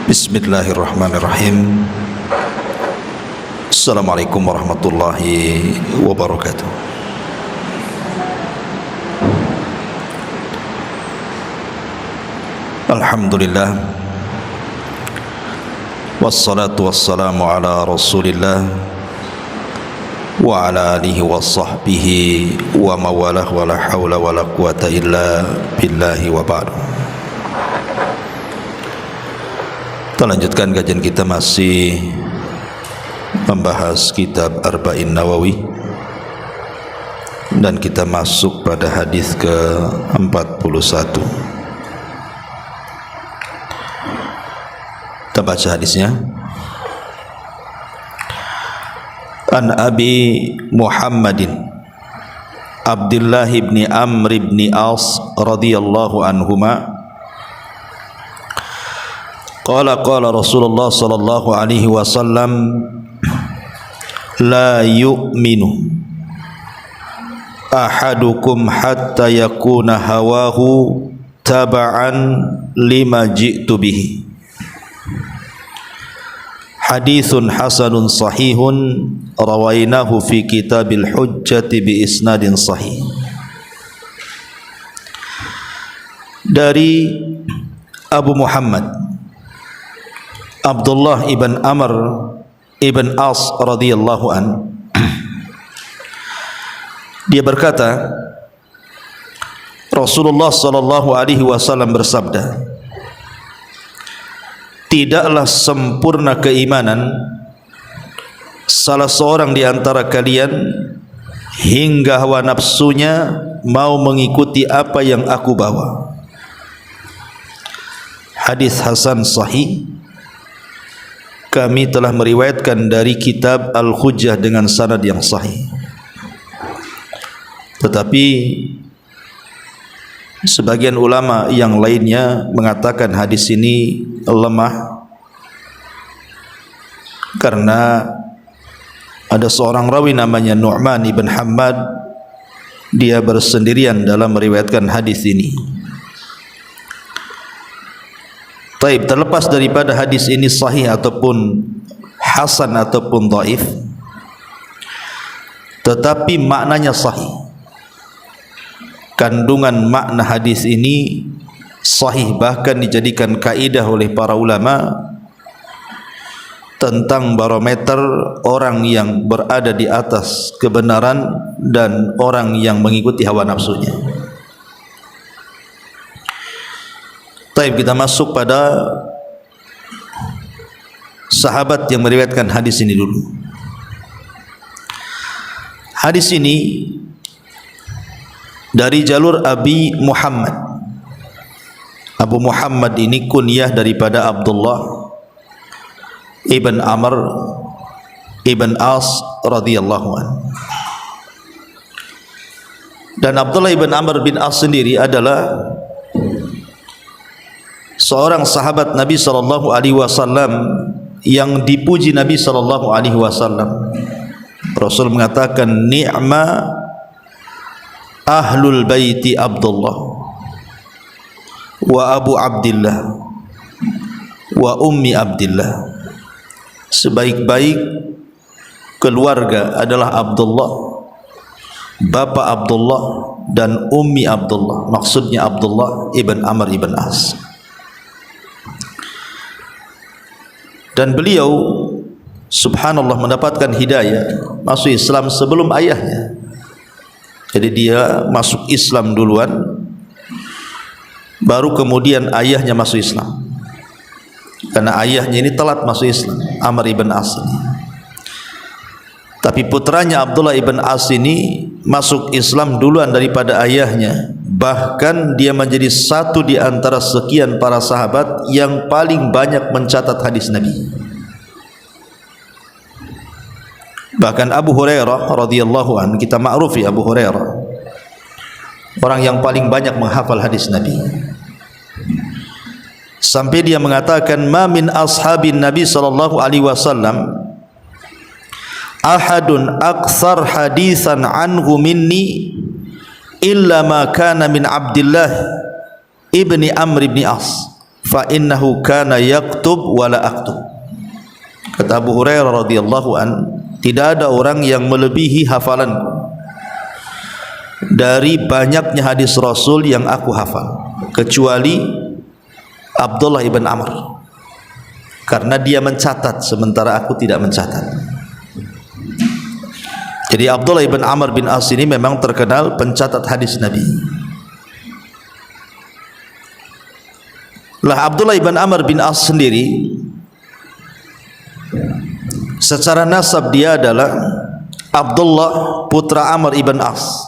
Bismillahirrahmanirrahim. Assalamualaikum warahmatullahi wabarakatuh. Alhamdulillah, wassalatu wassalamu ala rasulillah wa ala alihi wa sahbihi wa mawalah wa la hawla wa la quwata illa billahi wa ba'du. Kita lanjutkan kajian kita, masih membahas kitab Arba'in Nawawi, dan kita masuk pada hadis ke-41. Kita baca hadisnya. An Abi Muhammadin Abdullah ibn Amr ibn As radhiyallahu anhuma qala Rasulullah sallallahu alaihi wasallam la yu'minu ahadukum hatta yakuna hawahu taba'an lima ji'tu bihi. Hadithun hasanun sahihun rawainahu fi kitabil hujjati bi isnadin sahih. Dari Abu Muhammad Abdullah ibn Amr ibn As radhiyallahu an, dia berkata, Rasulullah sallallahu alaihi wasallam bersabda, tidaklah sempurna keimanan salah seorang di antara kalian hingga hawa nafsunya mau mengikuti apa yang aku bawa. Hadis hasan sahih. Kami telah meriwayatkan dari kitab Al-Hujjah dengan sanad yang sahih. Tetapi sebagian ulama yang lainnya mengatakan hadis ini lemah karena ada seorang rawi namanya Nu'man ibn Hammad, dia bersendirian dalam meriwayatkan hadis ini. Taib, terlepas daripada hadis ini sahih ataupun hasan ataupun dhaif, tetapi maknanya sahih. Kandungan makna hadis ini sahih, bahkan dijadikan kaidah oleh para ulama tentang barometer orang yang berada di atas kebenaran dan orang yang mengikuti hawa nafsunya. Baik, kita masuk pada sahabat yang meriwayatkan hadis ini dulu. Hadis ini dari jalur Abi Muhammad. Abu Muhammad ini kunyah daripada Abdullah ibn Amr ibn As radhiyallahu anhu. Dan Abdullah ibn Amr bin As sendiri adalah seorang sahabat Nabi sallallahu alaihi wasallam yang dipuji Nabi sallallahu alaihi wasallam. Rasul mengatakan, ni'ma ahlul baiti Abdullah wa Abu Abdillah wa Ummi Abdillah. Sebaik-baik keluarga adalah Abdullah, bapa Abdullah dan Ummi Abdullah. Maksudnya Abdullah ibn Amr ibn As. Dan beliau subhanallah mendapatkan hidayah masuk Islam sebelum ayahnya. Jadi dia masuk Islam duluan, baru kemudian ayahnya masuk Islam. Karena ayahnya ini telat masuk Islam, Amr ibn As ini. Tapi putranya Abdullah ibn As ini masuk Islam duluan daripada ayahnya. Bahkan dia menjadi satu di antara sekian para sahabat yang paling banyak mencatat hadis Nabi. Bahkan Abu Hurairah radhiyallahu anhu, kita ma'rufi Abu Hurairah, orang yang paling banyak menghafal hadis Nabi. Sampai dia mengatakan, ma min ashabin Nabi sallallahu alaihi wasallam ahadun aktsar hadisan anhu minni illa ma kana min Abdullah ibni Amr ibni As fa innahu kana yaktub wa la aktub. Kata Abu Hurairah radhiyallahu an, tidak ada orang yang melebihi hafalanku dari banyaknya hadis Rasul yang aku hafal, kecuali Abdullah ibn Amr, karena dia mencatat sementara aku tidak mencatat. Jadi Abdullah ibn Amr bin As ini memang terkenal pencatat hadis Nabi. Lah Abdullah ibn Amr bin As sendiri secara nasab dia adalah Abdullah putra Amr ibn As.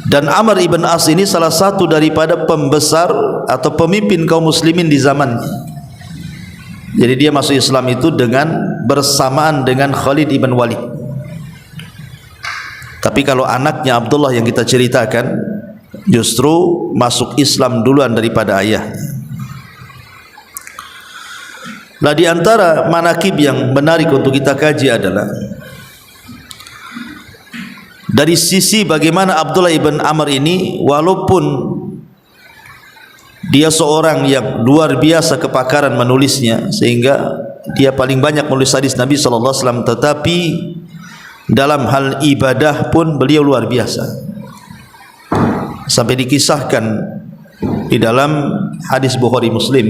Dan Amr ibn As ini salah satu daripada pembesar atau pemimpin kaum muslimin di zamannya. Jadi dia masuk Islam itu dengan bersamaan dengan Khalid ibn Walid. Tapi kalau anaknya Abdullah yang kita ceritakan, justru masuk Islam duluan daripada ayahnya. Nah, di antara manakib yang menarik untuk kita kaji adalah dari sisi bagaimana Abdullah ibn Amr ini, walaupun dia seorang yang luar biasa kepakaran menulisnya, sehingga dia paling banyak menulis hadis Nabi SAW, tetapi dalam hal ibadah pun beliau luar biasa, sampai dikisahkan di dalam hadis Bukhari Muslim.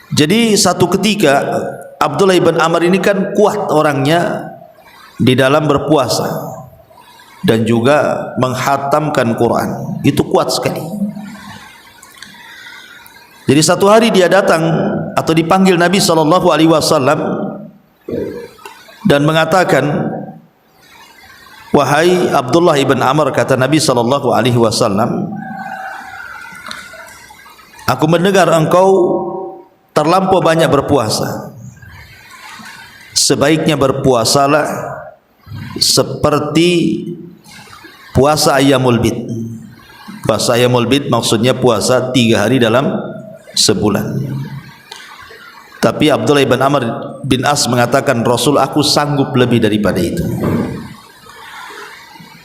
Jadi satu ketika Abdullah ibn Amr ini kan kuat orangnya di dalam berpuasa dan juga menghatamkan Quran, itu kuat sekali. Jadi satu hari dia datang atau dipanggil Nabi SAW dan mengatakan, wahai Abdullah ibn Amr, kata Nabi SAW, aku mendengar engkau terlampau banyak berpuasa. Sebaiknya berpuasalah seperti puasa Ayyamul Bid. Puasa Ayyamul Bid maksudnya puasa 3 hari dalam sebulan. Tapi Abdullah ibn Amr bin As mengatakan, Rasul, aku sanggup lebih daripada itu.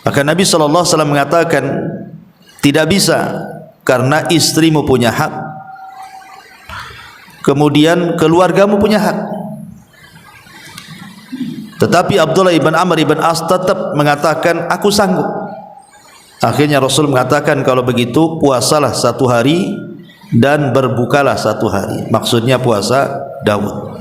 Maka Nabi SAW mengatakan, tidak bisa, karena istrimu punya hak, kemudian keluargamu punya hak. Tetapi Abdullah ibn Amr ibn As tetap mengatakan, aku sanggup. Akhirnya Rasul mengatakan, kalau begitu puasalah 1 hari dan berbukalah 1 hari. Maksudnya puasa Daud.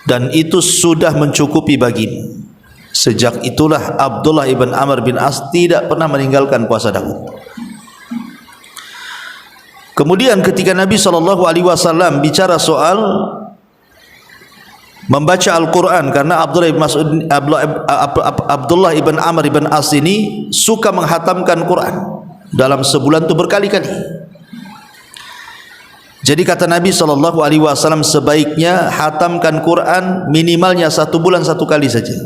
Dan itu sudah mencukupi bagimu. Sejak itulah Abdullah ibn Amr bin As tidak pernah meninggalkan puasa Daud. Kemudian ketika Nabi SAW bicara soal membaca Al-Quran, karena Abdullah ibn Amr ibn As ini suka menghatamkan Quran dalam sebulan itu berkali-kali. Jadi kata Nabi SAW, sebaiknya hatamkan Quran minimalnya 1 bulan 1 kali saja.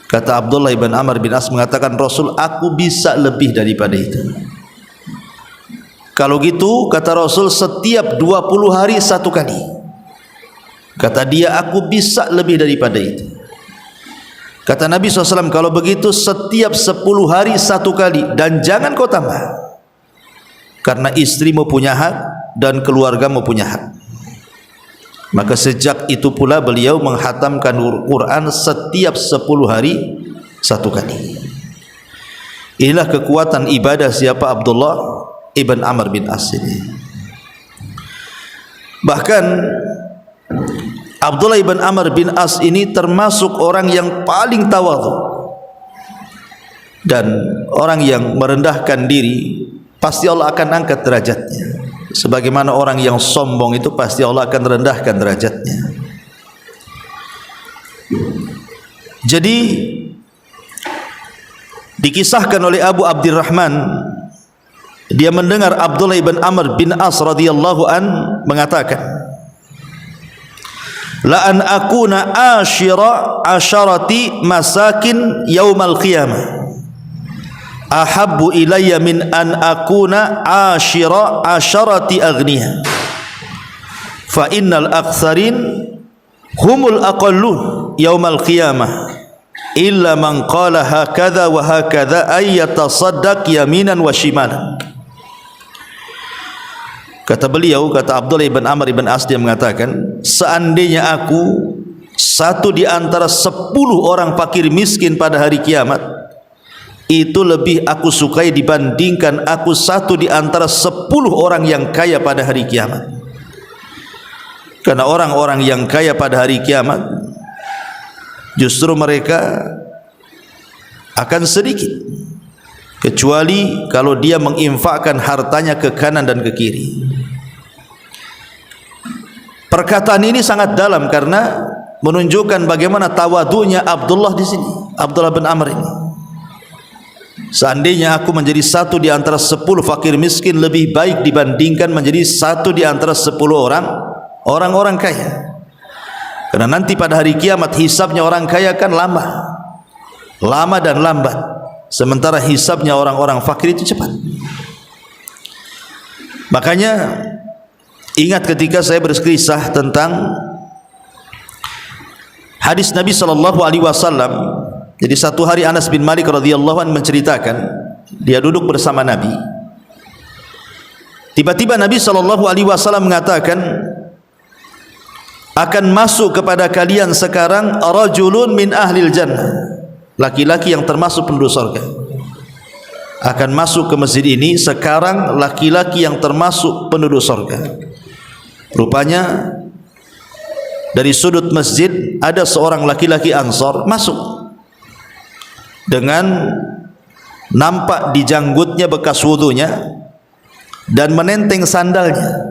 Kata Abdullah ibn Amr bin As mengatakan, Rasul, aku bisa lebih daripada itu. Kalau gitu, kata Rasul, setiap 20 hari 1 kali. Kata dia, aku bisa lebih daripada itu. Kata Nabi SAW, kalau begitu setiap 10 hari 1 kali, dan jangan kau tambah, karena istrimu punya hak dan keluargamu punya hak. Maka sejak itu pula beliau menghatamkan Quran setiap 10 hari 1 kali. Inilah kekuatan ibadah siapa? Abdullah ibn Amr bin As ini. Bahkan Abdullah ibn Amr bin As ini termasuk orang yang paling tawadhu, dan orang yang merendahkan diri pasti Allah akan angkat derajatnya. Sebagaimana orang yang sombong itu pasti Allah akan rendahkan derajatnya. Jadi dikisahkan oleh Abu Abdurrahman, dia mendengar Abdullah ibn Amr bin As radhiyallahu an mengatakan, la an akuna ashira asharati masakin yaumal qiyamah ahabbu ilayya min an akuna ashira asharati aghniya, fa innal aktsarin humul aqallun yaumal qiyamah illa man qala hakadha wa hakadha ay yatasaddaq yaminan wa shimalan. Kata beliau, kata Abdullah ibn Amr ibn As, dia mengatakan, seandainya aku satu di antara 10 orang fakir miskin pada hari kiamat, itu lebih aku sukai dibandingkan aku satu di antara 10 orang yang kaya pada hari kiamat. Karena orang-orang yang kaya pada hari kiamat justru mereka akan sedikit, kecuali kalau dia menginfakkan hartanya ke kanan dan ke kiri. Perkataan ini sangat dalam karena menunjukkan bagaimana tawadunya Abdullah di sini, Abdullah bin Amr ini. Seandainya aku menjadi satu di antara 10 fakir miskin, lebih baik dibandingkan menjadi satu di antara 10 orang-orang kaya. Karena nanti pada hari kiamat hisabnya orang kaya kan lama dan lambat, sementara hisabnya orang-orang fakir itu cepat. Makanya ingat ketika saya berkisah tentang hadis Nabi SAW. Jadi satu hari Anas bin Malik radhiyallahu anhu menceritakan, dia duduk bersama Nabi. Tiba-tiba Nabi SAW mengatakan, akan masuk kepada kalian sekarang rajulun min ahlil jannah, laki-laki yang termasuk penduduk surga. Akan masuk ke masjid ini sekarang laki-laki yang termasuk penduduk surga. Rupanya dari sudut masjid ada seorang laki-laki Ansor masuk, dengan nampak di janggutnya bekas wudunya dan menenteng sandalnya.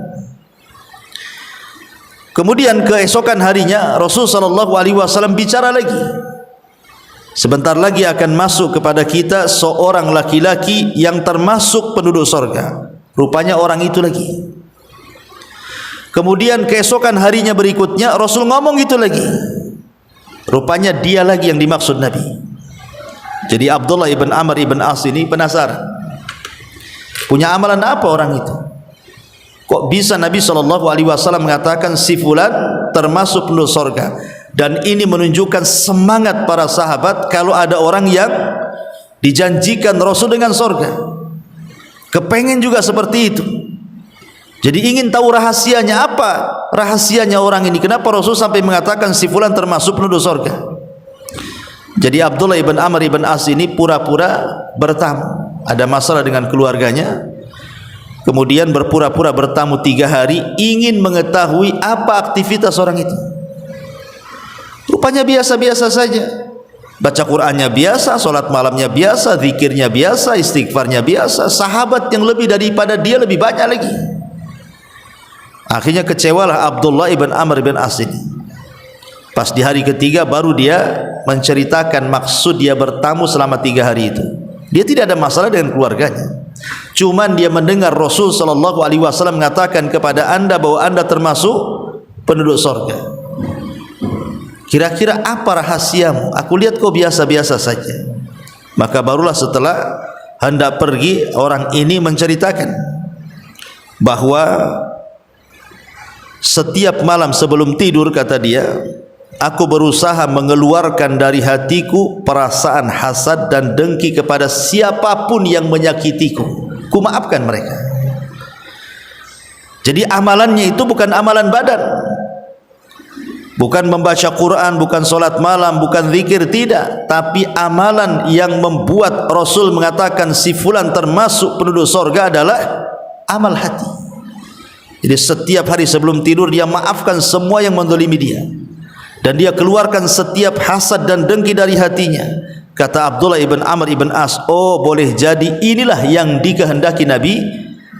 Kemudian keesokan harinya Rasulullah SAW bicara lagi, sebentar lagi akan masuk kepada kita seorang laki-laki yang termasuk penduduk surga. Rupanya orang itu lagi. Kemudian keesokan harinya berikutnya Rasul ngomong itu lagi, rupanya dia lagi yang dimaksud Nabi. Jadi Abdullah ibn Amr ibn As ini penasaran, punya amalan apa orang itu? Kok bisa Nabi SAW mengatakan si fulan termasuk penduduk surga? Dan ini menunjukkan semangat para sahabat kalau ada orang yang dijanjikan Rasul dengan surga, kepengen juga seperti itu. Jadi ingin tahu rahasianya apa? Rahasianya orang ini, kenapa Rasul sampai mengatakan si fulan termasuk penduduk surga? Jadi Abdullah ibn Amr ibn As ini pura-pura bertamu, ada masalah dengan keluarganya, kemudian berpura-pura bertamu 3 hari, ingin mengetahui apa aktivitas orang itu. Rupanya biasa-biasa saja, baca Qur'annya biasa, solat malamnya biasa, zikirnya biasa, istighfarnya biasa. Sahabat yang lebih daripada dia lebih banyak lagi. Akhirnya kecewalah Abdullah ibn Amr ibn As ini. Pas di hari ketiga baru dia menceritakan maksud dia bertamu selama 3 hari itu. Dia tidak ada masalah dengan keluarganya, cuman dia mendengar Rasul SAW mengatakan kepada anda bahwa anda termasuk penduduk surga. Kira-kira apa rahasiamu? Aku lihat kau biasa-biasa saja. Maka barulah setelah hendak pergi, orang ini menceritakan bahwa setiap malam sebelum tidur, kata dia, aku berusaha mengeluarkan dari hatiku perasaan hasad dan dengki kepada siapapun yang menyakitiku. Ku maafkan mereka. Jadi amalannya itu bukan amalan badan, bukan membaca Quran, bukan solat malam, bukan zikir, tidak. Tapi amalan yang membuat Rasul mengatakan si fulan termasuk penduduk surga adalah amal hati. Jadi setiap hari sebelum tidur dia maafkan semua yang menzalimi dia, dan dia keluarkan setiap hasad dan dengki dari hatinya. Kata Abdullah ibn Amr ibn As, oh boleh jadi inilah yang dikehendaki Nabi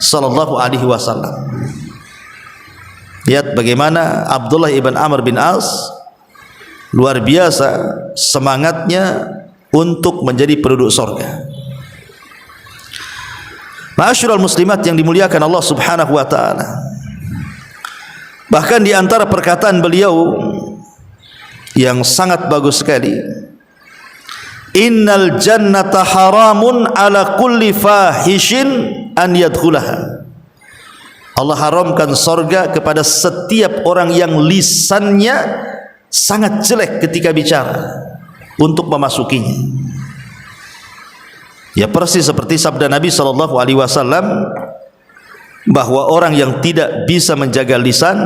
SAW. Lihat bagaimana Abdullah ibn Amr bin As luar biasa semangatnya untuk menjadi penduduk surga. Ma'asyiral muslimat yang dimuliakan Allah Subhanahu wa taala. Bahkan di antara perkataan beliau yang sangat bagus sekali, innal jannata haramun ala kulli fahishin an yadkhulaha. Allah haramkan surga kepada setiap orang yang lisannya sangat jelek ketika bicara. untuk memasukinya. Ya persis seperti sabda Nabi SAW bahwa orang yang tidak bisa menjaga lisan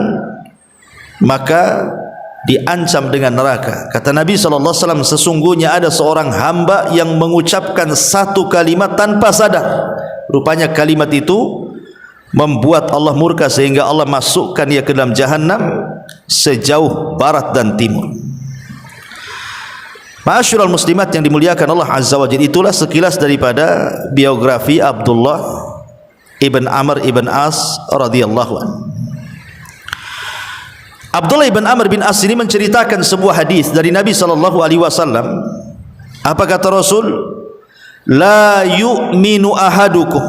maka diancam dengan neraka. Kata Nabi SAW, sesungguhnya ada seorang hamba yang mengucapkan satu kalimat tanpa sadar. Rupanya kalimat itu membuat Allah murka sehingga Allah masukkan ia ke dalam jahanam sejauh barat dan timur. Ma'asyiral muslimat yang dimuliakan Allah Azza wa Jalla, itulah sekilas daripada biografi Abdullah ibn Amr ibn As radhiyallahu anhu. Abdullah ibn Amr bin As ini menceritakan sebuah hadis dari Nabi SAW. Apa kata Rasul? La yu'minu ahadukum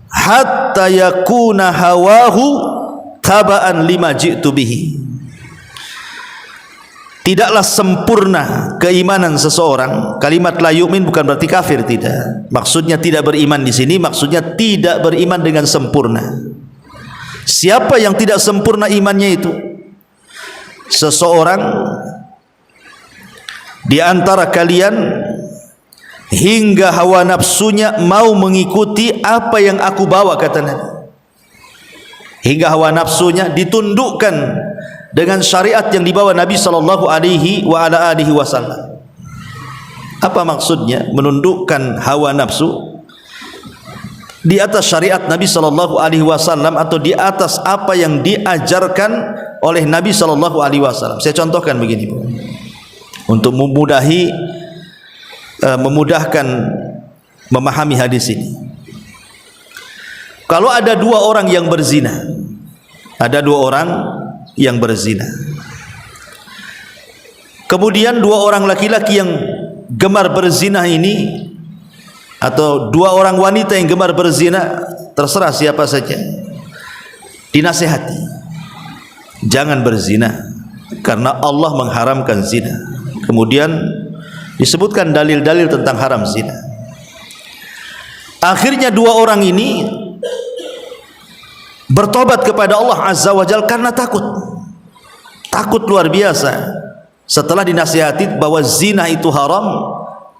hatta yakuna hawahu taba'an lima ji'tu bihi. Tidaklah sempurna keimanan seseorang. Kalimat la yu'min bukan berarti kafir, tidak. Maksudnya tidak beriman di sini maksudnya tidak beriman dengan sempurna. Siapa yang tidak sempurna imannya itu? Seseorang di antara kalian hingga hawa nafsunya mau mengikuti apa yang aku bawa, kata Nabi. Hingga hawa nafsunya ditundukkan dengan syariat yang dibawa Nabi SAW. Apa maksudnya menundukkan hawa nafsu di atas syariat Nabi SAW atau di atas apa yang diajarkan oleh Nabi SAW? Saya contohkan begini, untuk memudahkan memahami hadis ini. Kalau ada dua orang yang berzina, kemudian dua orang laki-laki yang gemar berzina ini, atau dua orang wanita yang gemar berzina, terserah siapa saja, dinasihati, jangan berzina karena Allah mengharamkan zina. Kemudian disebutkan dalil-dalil tentang haram zina. Akhirnya dua orang ini bertobat kepada Allah Azza wa Jalla karena takut luar biasa. Setelah dinasihati bahwa zina itu haram,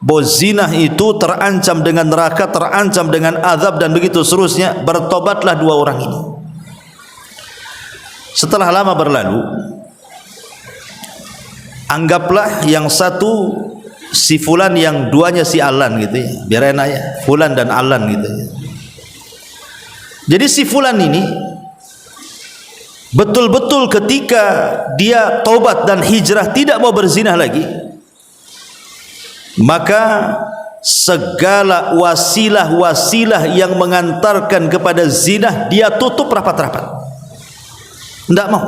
bahwa zina itu terancam dengan neraka, terancam dengan azab dan begitu seterusnya, bertobatlah dua orang ini. Setelah lama berlalu, anggaplah yang satu si fulan, yang duanya si Alan gitu ya, biar enak ya, fulan dan Alan gitu ya. Jadi si fulan ini betul-betul ketika dia taubat dan hijrah tidak mau berzina lagi, maka segala wasilah-wasilah yang mengantarkan kepada zina dia tutup rapat-rapat, tidak mau.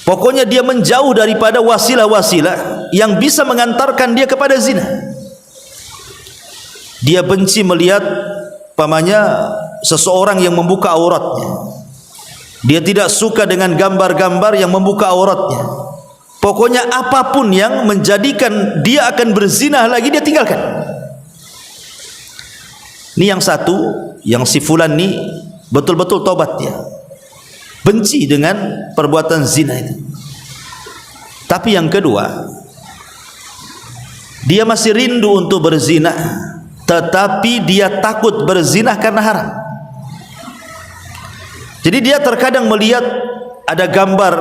Pokoknya dia menjauh daripada wasilah-wasilah yang bisa mengantarkan dia kepada zina. Dia benci melihat pamannya seseorang yang membuka auratnya. Dia tidak suka dengan gambar-gambar yang membuka auratnya. Pokoknya apapun yang menjadikan dia akan berzina lagi, dia tinggalkan. Ini yang satu, yang si fulan ini betul-betul tobat dia, benci dengan perbuatan zina itu. Tapi yang kedua, dia masih rindu untuk berzina, tetapi dia takut berzina karena haram. Jadi dia terkadang melihat ada gambar,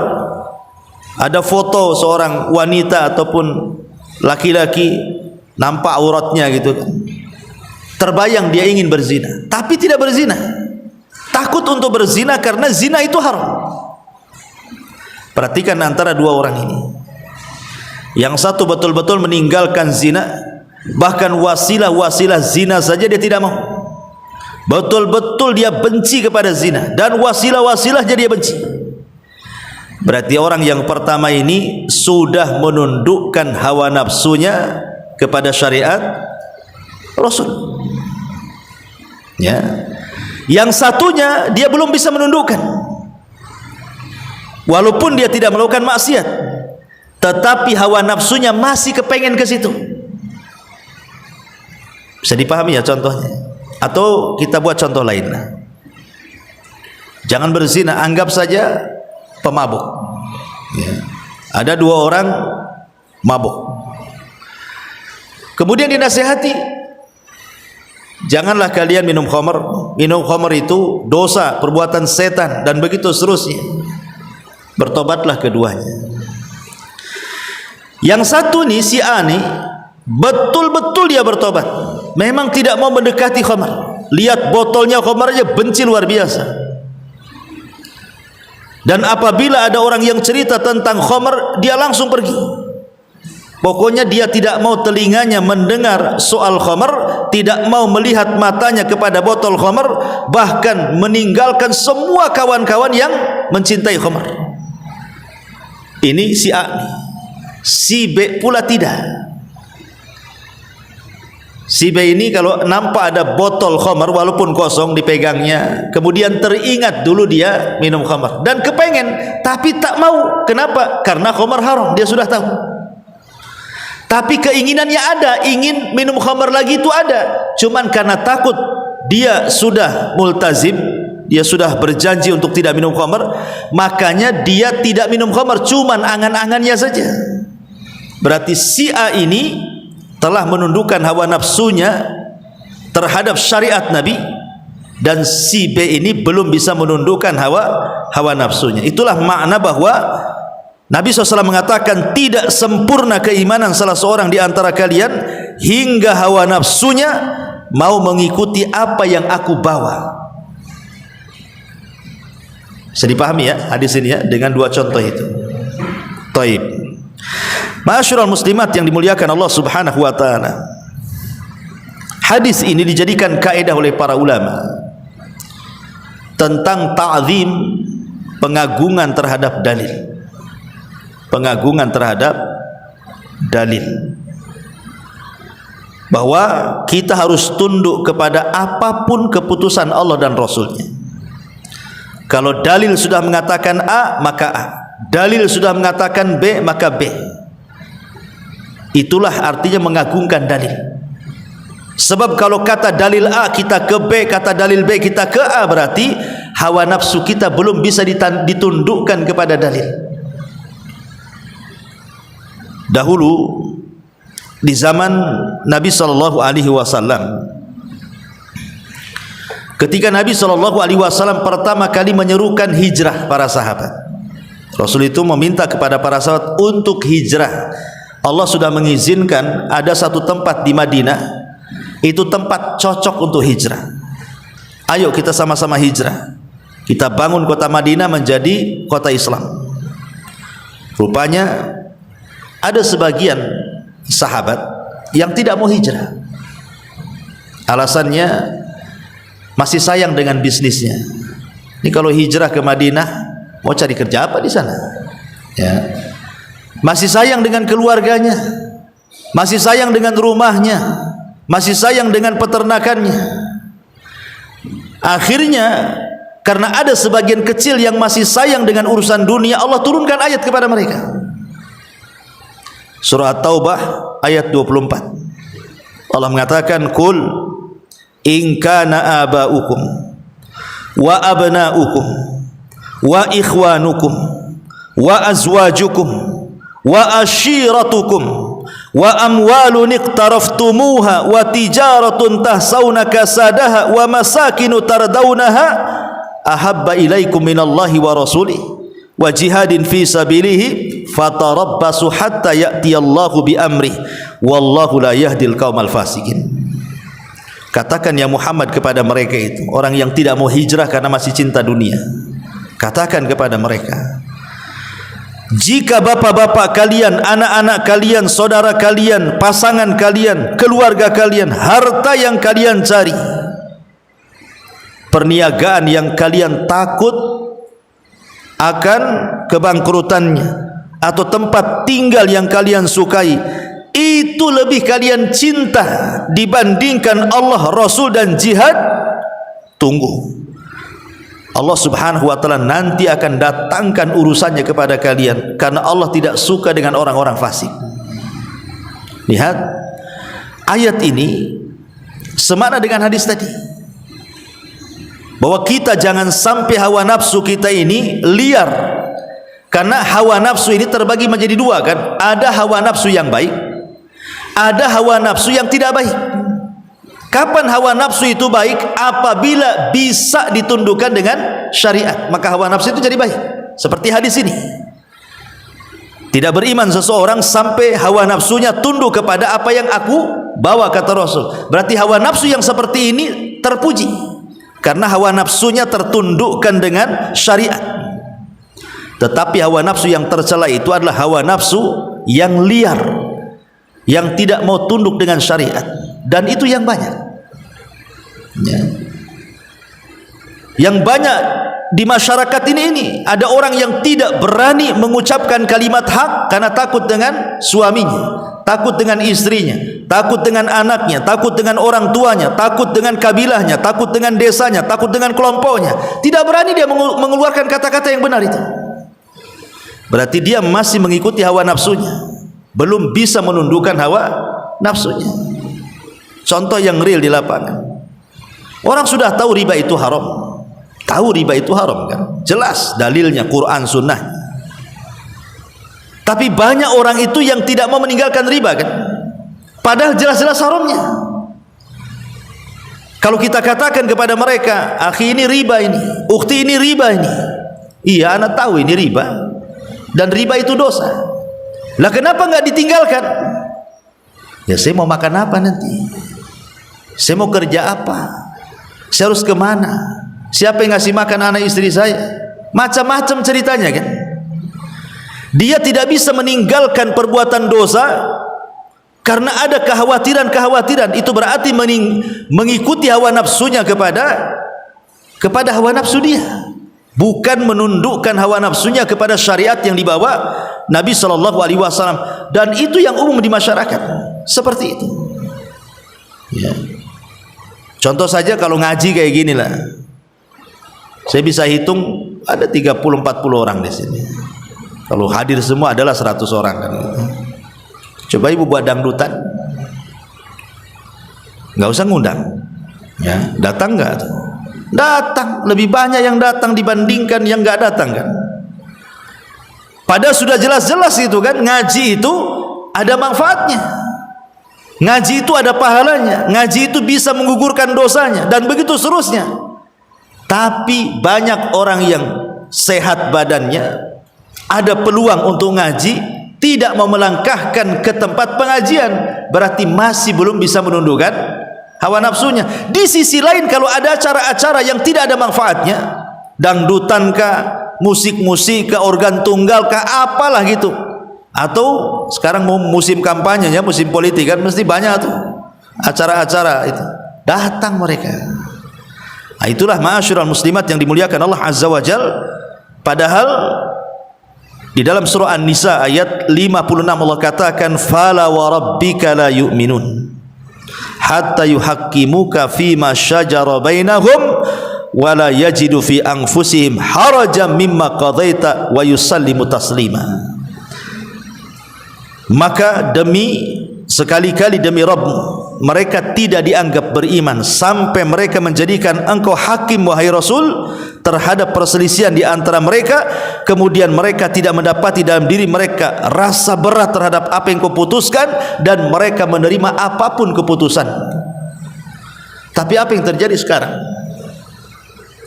ada foto seorang wanita ataupun laki-laki nampak auratnya gitu kan. Terbayang dia ingin berzina, tapi tidak berzina. Takut untuk berzina karena zina itu haram. Perhatikan antara dua orang ini. Yang satu betul-betul meninggalkan zina, bahkan wasilah-wasilah zina saja dia tidak mau. Betul-betul dia benci kepada zina dan wasilah-wasilahnya dia benci. Berarti orang yang pertama ini sudah menundukkan hawa nafsunya kepada syariat Rasul. Ya. Yang satunya dia belum bisa menundukkan. Walaupun dia tidak melakukan maksiat, tetapi hawa nafsunya masih kepengen ke situ. Bisa dipahami ya contohnya? Atau kita buat contoh lain. Jangan berzina, anggap saja pemabuk. Ya. Ada dua orang mabuk. Kemudian dinasihati, janganlah kalian minum khamr. Minum khamr itu dosa, perbuatan setan, dan begitu seterusnya. Bertobatlah keduanya. Yang satu nih, si A nih, betul-betul dia bertobat, memang tidak mau mendekati khamr. Lihat botolnya khamr aja benci luar biasa. Dan apabila ada orang yang cerita tentang khamr, dia langsung pergi. Pokoknya dia tidak mau telinganya mendengar soal khamr, tidak mau melihat matanya kepada botol khamr, bahkan meninggalkan semua kawan-kawan yang mencintai khamr. Ini si A. Si B pula tidak. Si B ini kalau nampak ada botol khamr walaupun kosong dipegangnya, kemudian teringat dulu dia minum khamr dan kepengen, tapi tak mau. Kenapa? Karena khamr haram, dia sudah tahu. Tapi keinginannya ada, ingin minum khamr lagi itu ada. Cuman karena takut, dia sudah multazim, dia sudah berjanji untuk tidak minum khamr, makanya dia tidak minum khamr, cuman angan-angannya saja. Berarti si A ini telah menundukkan hawa nafsunya terhadap syariat Nabi, dan si B ini belum bisa menundukkan hawa nafsunya. Itulah makna bahwa Nabi SAW mengatakan tidak sempurna keimanan salah seorang di antara kalian hingga hawa nafsunya mau mengikuti apa yang aku bawa. Bisa dipahami ya hadis ini ya dengan dua contoh itu. Taib. Ma'asyiral muslimat yang dimuliakan Allah Subhanahu wa taala. Hadis ini dijadikan kaidah oleh para ulama tentang ta'zim, pengagungan terhadap dalil. Pengagungan terhadap dalil. Bahwa kita harus tunduk kepada apapun keputusan Allah dan Rasulnya. Kalau dalil sudah mengatakan A, maka A. Dalil sudah mengatakan B, maka B. Itulah artinya mengagungkan dalil. Sebab kalau kata dalil A kita ke B, kata dalil B kita ke A, berarti hawa nafsu kita belum bisa ditundukkan kepada dalil. Dahulu di zaman Nabi SAW, ketika Nabi SAW pertama kali menyerukan hijrah para sahabat, Rasul itu meminta kepada para sahabat untuk hijrah. Allah sudah mengizinkan ada satu tempat di Madinah, itu tempat cocok untuk hijrah. Ayo kita sama-sama hijrah, kita bangun kota Madinah menjadi kota Islam. Rupanya ada sebagian sahabat yang tidak mau hijrah. Alasannya masih sayang dengan bisnisnya. Ini kalau hijrah ke Madinah mau cari kerja apa di sana? Ya. Masih sayang dengan keluarganya, masih sayang dengan rumahnya, masih sayang dengan peternakannya. Akhirnya karena ada sebagian kecil yang masih sayang dengan urusan dunia, Allah turunkan ayat kepada mereka. Surah At-Taubah ayat 24. Allah mengatakan, "Qul in kana aba'ukum wa abna'ukum wa ikhwanukum wa azwajukum wa ashiratukum wa amwalun iqtaraftumuha wa tijaratun tahsawna kasadaha wa masakinu tardawnaha ahabba ilaikum minallahi wa rasulih wa jihadin fi sabilihi fatarabbasu hatta ya'tiyallahu bi amrih wallahu la yahdil qaumal fasikin." Katakan ya Muhammad kepada mereka itu, orang yang tidak mau hijrah karena masih cinta dunia, katakan kepada mereka, jika bapak-bapak kalian, anak-anak kalian, saudara kalian, pasangan kalian, keluarga kalian, harta yang kalian cari, perniagaan yang kalian takut akan kebangkrutannya, atau tempat tinggal yang kalian sukai, itu lebih kalian cinta dibandingkan Allah, Rasul dan jihad, tunggu, Allah Subhanahu wa taala nanti akan datangkan urusannya kepada kalian, karena Allah tidak suka dengan orang-orang fasik. Lihat ayat ini semakna dengan hadis tadi, bahwa kita jangan sampai hawa nafsu kita ini liar, Karena hawa nafsu ini terbagi menjadi dua kan. Ada hawa nafsu yang baik, ada hawa nafsu yang tidak baik. Kapan hawa nafsu itu baik? Apabila bisa ditundukkan dengan syariat, maka hawa nafsu itu jadi baik. Seperti hadis ini, tidak beriman seseorang sampai hawa nafsunya tunduk kepada apa yang aku bawa, kata Rasul. Berarti hawa nafsu yang seperti ini terpuji, karena hawa nafsunya tertundukkan dengan syariat. Tetapi hawa nafsu yang tercela itu adalah hawa nafsu yang liar, yang tidak mau tunduk dengan syariat. Dan itu yang banyak ya. Yang banyak di masyarakat ini ada orang yang tidak berani mengucapkan kalimat hak karena takut dengan suaminya, takut dengan istrinya, takut dengan anaknya, takut dengan orang tuanya, takut dengan kabilahnya, takut dengan desanya, takut dengan kelompoknya. Tidak berani dia mengeluarkan kata-kata yang benar itu. Berarti dia masih mengikuti hawa nafsunya, belum bisa menundukkan hawa nafsunya. Contoh yang real di lapangan, orang sudah tahu riba itu haram, tahu riba itu haram kan, jelas dalilnya Quran sunnah. Tapi banyak orang itu yang tidak mau meninggalkan riba kan, padahal jelas-jelas haramnya. Kalau kita katakan kepada mereka, akhi ini riba ini, ukhti ini riba ini, iya anak tahu ini riba, dan riba itu dosa. Lah kenapa enggak ditinggalkan? Ya saya mau makan apa nanti, saya mau kerja apa, saya harus kemana, siapa yang ngasih makan anak istri saya, macam-macam ceritanya kan. Dia tidak bisa meninggalkan perbuatan dosa karena ada kekhawatiran-kekhawatiran. Itu berarti mengikuti hawa nafsunya kepada hawa nafsu dia, bukan menundukkan hawa nafsunya kepada syariat yang dibawa Nabi SAW. Dan itu yang umum di masyarakat, seperti itu ya. Contoh saja kalau ngaji kayak gini lah, saya bisa hitung ada 30-40 orang di sini. Kalau hadir semua adalah 100 orang kan gitu. Coba ibu buat dangdutan, nggak usah ngundang ya, datang nggak? Datang, lebih banyak yang datang dibandingkan yang nggak datang kan. Padahal sudah jelas-jelas itu kan, ngaji itu ada manfaatnya, ngaji itu ada pahalanya, ngaji itu bisa menggugurkan dosanya, dan begitu seterusnya. Tapi banyak orang yang sehat badannya, ada peluang untuk ngaji, tidak mau melangkahkan ke tempat pengajian, berarti masih belum bisa menundukkan hawa nafsunya. Di sisi lain, kalau ada acara-acara yang tidak ada manfaatnya, dangdutan kah, musik-musik kah, organ tunggal kah, apalah gitu, atau sekarang mau musim kampanye ya, musim politik kan, mesti banyak tuh acara-acara itu, datang mereka. Nah, itulah ma'asyiral muslimat yang dimuliakan Allah Azza wa Jal. Padahal di dalam surah An-Nisa ayat 56 Allah katakan, fala wa rabbika la yu'minun hatta yuhaqqimuka fima syajara bainahum wa la yajidu fi anfusihim harajan mimma qadaita wa yusallimu taslima. Maka sekali-kali demi Rabbmu, mereka tidak dianggap beriman sampai mereka menjadikan engkau hakim wahai Rasul terhadap perselisihan di antara mereka, kemudian mereka tidak mendapati dalam diri mereka rasa berat terhadap apa yang kau putuskan, dan mereka menerima apapun keputusan. Tapi apa yang terjadi sekarang?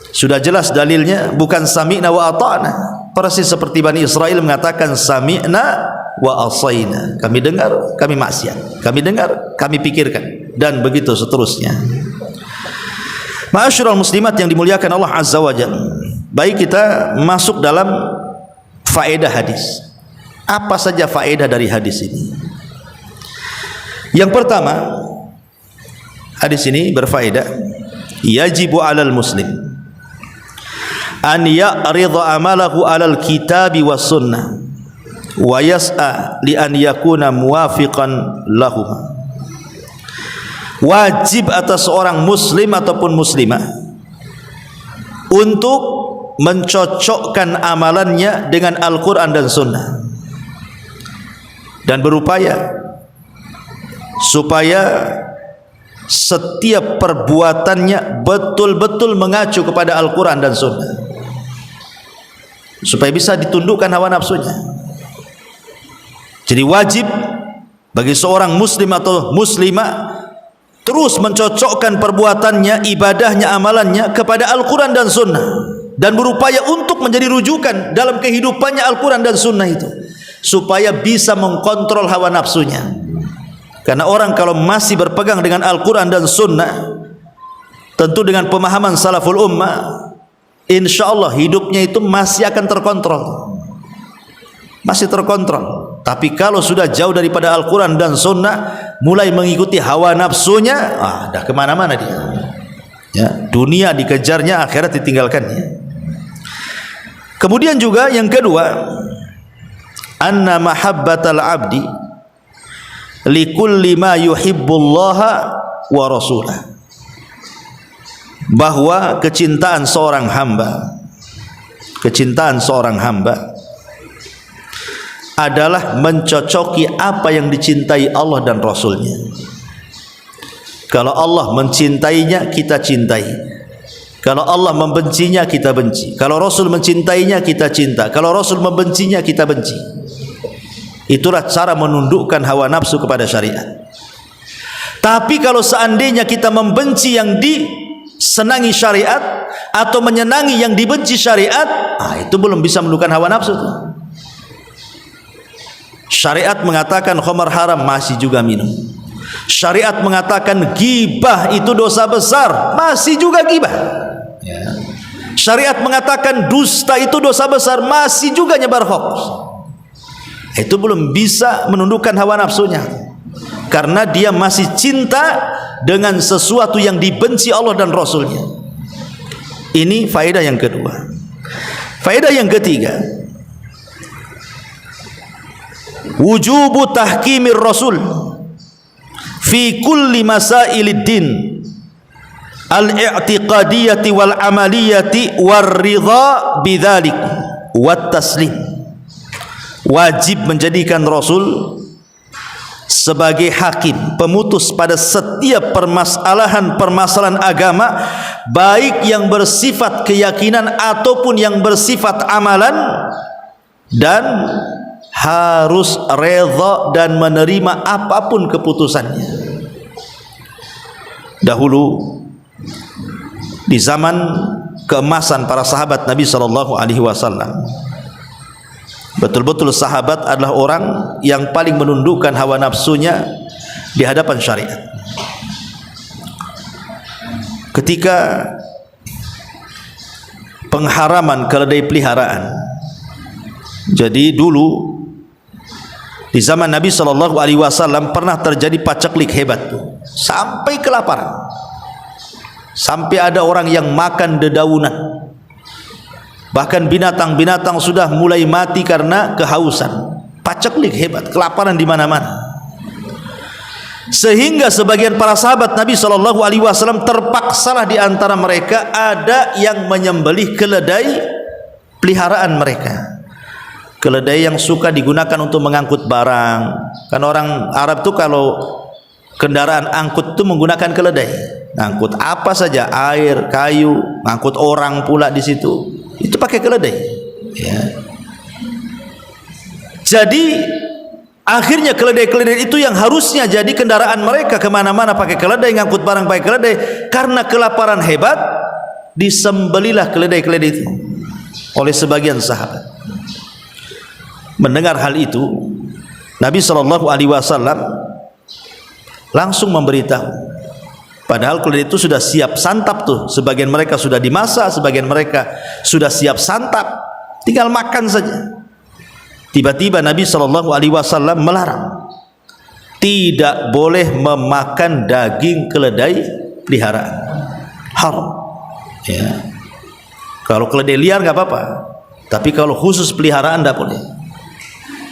Sudah jelas dalilnya, bukan sami'na wa ata'na, persis seperti Bani Israel mengatakan sami'na wa asaina, kami dengar, kami maksiat, kami dengar, kami pikirkan, dan begitu seterusnya. Ma'asyiral muslimat yang dimuliakan Allah Azza wa Jalla, baik kita masuk dalam faedah hadis. Apa saja faedah dari hadis ini? Yang pertama, hadis ini berfaedah, yajibu 'alal muslim an ya'ridha amalahu 'alal kitabi was sunnah wa yas'a li an yakuna muwafiqan lahum. Wajib atas seorang muslim ataupun muslimah untuk mencocokkan amalannya dengan Al-Quran dan Sunnah, dan berupaya supaya setiap perbuatannya betul-betul mengacu kepada Al-Quran dan Sunnah. supaya bisa ditundukkan hawa nafsunya. Jadi wajib bagi seorang muslim atau muslimah terus mencocokkan perbuatannya, ibadahnya, amalannya kepada Al-Quran dan Sunnah, dan berupaya untuk menjadi rujukan dalam kehidupannya Al-Quran dan Sunnah itu, supaya bisa mengkontrol hawa nafsunya. Karena orang kalau masih berpegang dengan Al-Quran dan Sunnah, tentu dengan pemahaman salaful ummah, insya Allah hidupnya itu masih akan terkontrol, masih terkontrol. Tapi kalau sudah jauh daripada Al-Quran dan Sunnah, mulai mengikuti hawa nafsunya, dah kemana-mana dia. Ya, dunia dikejarnya, akhirat ditinggalkannya. Kemudian juga yang kedua, anna mahabbatal abdi likulli ma yuhibbullaha wa rasulah, bahwa kecintaan seorang hamba adalah mencocoki apa yang dicintai Allah dan Rasulnya. Kalau Allah mencintainya, kita cintai. Kalau Allah membencinya, kita benci. Kalau Rasul mencintainya, kita cinta. Kalau Rasul membencinya, kita benci. Itulah cara menundukkan hawa nafsu kepada syariat. Tapi kalau seandainya kita membenci yang disenangi syariat, atau menyenangi yang dibenci syariat, itu belum bisa menundukkan hawa nafsu itu. Syariat mengatakan khamar haram, masih juga minum. Syariat mengatakan gibah itu dosa besar, masih juga gibah. Syariat mengatakan dusta itu dosa besar, masih juga nyebar hoax. Itu belum bisa menundukkan hawa nafsunya, karena dia masih cinta dengan sesuatu yang dibenci Allah dan Rasulnya. Ini faedah yang kedua. Faedah yang ketiga, wujubu tahkimir rasul fi kulli masailid din al-i'tiqadiyati wal amaliyati war ridha bidzalik wat taslim. Wajib menjadikan Rasul sebagai hakim, pemutus pada setiap permasalahan agama, baik yang bersifat keyakinan ataupun yang bersifat amalan, dan harus redha dan menerima apapun keputusannya. Dahulu di zaman keemasan para sahabat Nabi SAW, betul-betul sahabat adalah orang yang paling menundukkan hawa nafsunya di hadapan syariat. Ketika pengharaman keledai peliharaan, jadi dulu di zaman Nabi SAW pernah terjadi paceklik hebat tuh, sampai kelaparan, sampai ada orang yang makan dedaunan. Bahkan binatang-binatang sudah mulai mati karena kehausan. Paceklik hebat, kelaparan di mana-mana. Sehingga sebagian para sahabat Nabi SAW terpaksalah di antara mereka ada yang menyembelih keledai peliharaan mereka. Keledai yang suka digunakan untuk mengangkut barang. Kan orang Arab tuh kalau kendaraan angkut tuh menggunakan keledai. Angkut apa saja, air, kayu, angkut orang pula di situ. Itu pakai keledai. Ya. Jadi akhirnya keledai-keledai itu yang harusnya jadi kendaraan mereka kemana-mana pakai keledai, ngangkut barang pakai keledai, karena kelaparan hebat disembelilah keledai-keledai itu oleh sebagian sahabat. Mendengar hal itu, Nabi SAW langsung memberitahu. Padahal keledai itu sudah siap santap tuh. Sebagian mereka sudah dimasak, sebagian mereka sudah siap santap, tinggal makan saja. Tiba-tiba Nabi SAW melarang, tidak boleh memakan daging keledai peliharaan, haram. Ya. Kalau keledai liar nggak apa-apa, tapi kalau khusus peliharaan tidak boleh,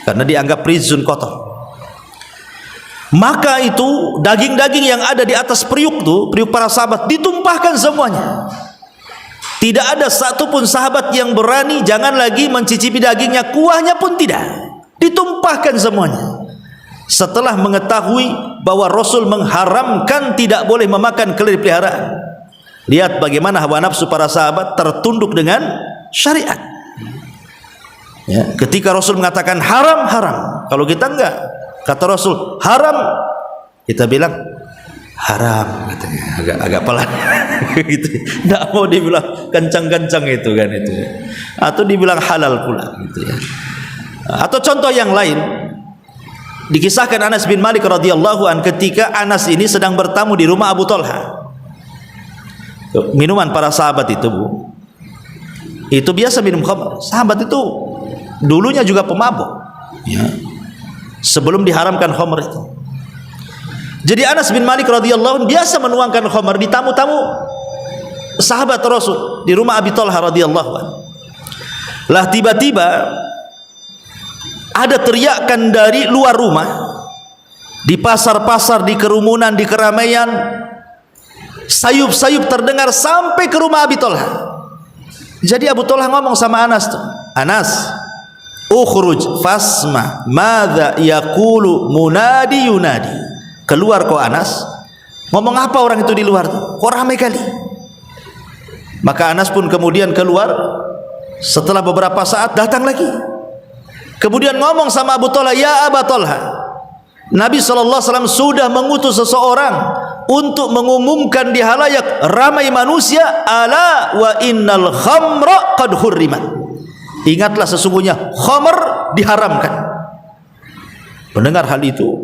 karena dianggap rizun, kotor. Maka itu daging-daging yang ada di atas periuk tuh, periuk para sahabat, ditumpahkan semuanya. Tidak ada satupun sahabat yang berani jangan lagi mencicipi dagingnya, kuahnya pun tidak, ditumpahkan semuanya. Setelah mengetahui bahwa Rasul mengharamkan tidak boleh memakan keledai peliharaan. Lihat bagaimana hawa nafsu para sahabat tertunduk dengan syariat. Ya, ketika Rasul mengatakan haram, haram. Kalau kita enggak, kata Rasul haram, kita bilang haram, katanya agak pelan gitu. Enggak mau dibilang kencang-kencang itu kan itu. Atau dibilang halal pula gitu ya. Atau contoh yang lain, dikisahkan Anas bin Malik radhiyallahu an ketika Anas ini sedang bertamu di rumah Abu Talha. Minuman para sahabat itu, Bu, itu biasa minum khamr. Sahabat itu dulunya juga pemabuk, ya, sebelum diharamkan khamr itu. Jadi Anas bin Malik radhiyallahu anhu biasa menuangkan khamr di tamu-tamu sahabat Rasul di rumah Abi Talha radhiyallahu anhu. Lah tiba-tiba ada teriakan dari luar rumah, di pasar-pasar, di kerumunan, di keramaian, sayup-sayup terdengar sampai ke rumah Abi Talha. Jadi Abu Talha ngomong sama Anas tuh, Anas, ukhruj fasma madza yaqulu munadi yunadi. Keluar kau Anas, ngomong apa orang itu di luar tuh? Kok ramai kali? Maka Anas pun kemudian keluar. Setelah beberapa saat datang lagi, kemudian ngomong sama Abu Talha, ya Abu Talha, Nabi SAW sudah mengutus seseorang untuk mengumumkan di halayak ramai manusia, ala wa innal khamra qad hurrimat. Ingatlah sesungguhnya khamr diharamkan. Mendengar hal itu,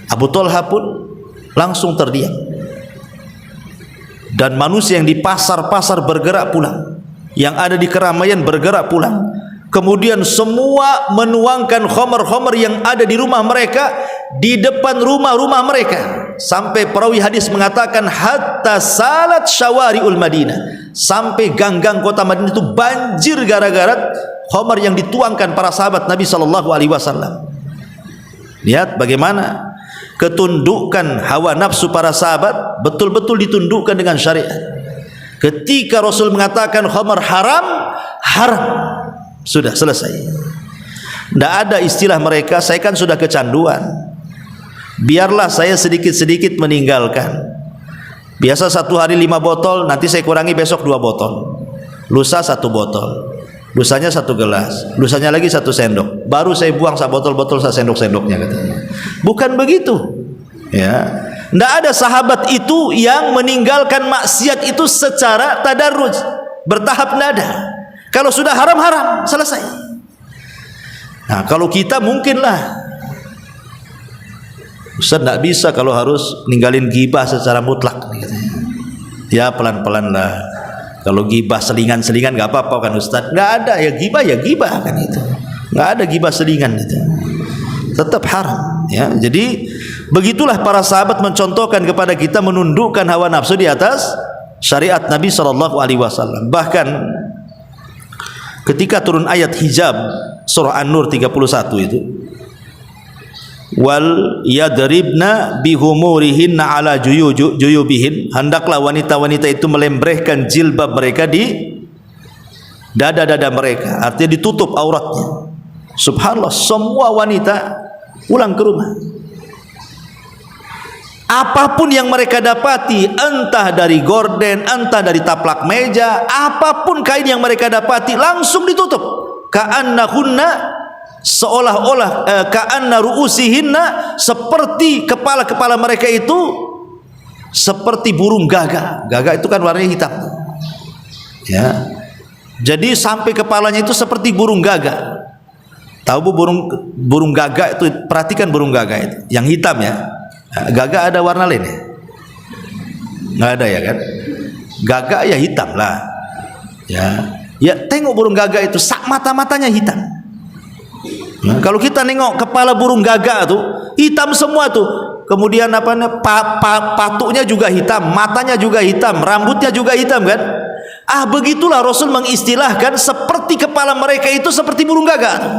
Abu Talha pun langsung terdiam. Dan manusia yang di pasar-pasar bergerak pulang, yang ada di keramaian bergerak pulang. Kemudian semua menuangkan khamr-khamr yang ada di rumah mereka, di depan rumah-rumah mereka, sampai perawi hadis mengatakan hatta salat syawari'ul Madinah, sampai gang-gang kota Madinah itu banjir gara-gara khamr yang dituangkan para sahabat Nabi SAW. Lihat bagaimana ketundukan hawa nafsu para sahabat betul-betul ditundukkan dengan syariat. Ketika Rasul mengatakan khamr haram, haram, sudah selesai. Tidak ada istilah mereka, saya kan sudah kecanduan, biarlah saya sedikit-sedikit meninggalkan. Biasa satu hari 5 botol, nanti saya kurangi besok 2 botol, lusa 1 botol, lusanya 1 gelas, lusanya lagi 1 sendok, baru saya buang botol-botol sendok-sendoknya, katanya. Bukan begitu, ya. Tidak ada sahabat itu yang meninggalkan maksiat itu secara tadarruj, bertahap, tidak ada. Kalau sudah haram-haram, selesai. Nah, kalau kita mungkinlah, Ustaz tidak bisa kalau harus ninggalin gibah secara mutlak, katanya. Ya pelan-pelan lah. Kalau gibah selingan-selingan nggak apa-apa kan Ustaz? Nggak ada, ya gibah kan itu. Nggak ada gibah selingan itu. Tetap haram, ya. Jadi begitulah para sahabat mencontohkan kepada kita menundukkan hawa nafsu di atas syariat Nabi SAW. Bahkan ketika turun ayat hijab surah An-Nur 31 itu, wal yadribna bihumurihinna ala juyubihin, hendaklah wanita-wanita itu melembrehkan jilbab mereka di dada-dada mereka, artinya ditutup auratnya. Subhanallah, semua wanita pulang ke rumah, apapun yang mereka dapati, entah dari gorden, entah dari taplak meja, apapun kain yang mereka dapati langsung ditutup. Ka'annahunna, seolah-olah ka'anna ru'usihinna, seperti kepala-kepala mereka itu seperti burung gagak. Gagak itu kan warnanya hitam, ya. Jadi sampai kepalanya itu seperti burung gagak. Tahu Bu, burung gagak itu, perhatikan burung gagak itu yang hitam, ya. Gagak ada warna lain ya? Nggak ada, ya kan? Gagak ya hitam lah, ya. Ya tengok burung gagak itu, mata-matanya hitam. Nah, kalau kita nengok kepala burung gagak tuh hitam semua tuh. Kemudian patuknya juga hitam, matanya juga hitam, rambutnya juga hitam, kan? Begitulah Rasul mengistilahkan seperti kepala mereka itu seperti burung gagak tuh.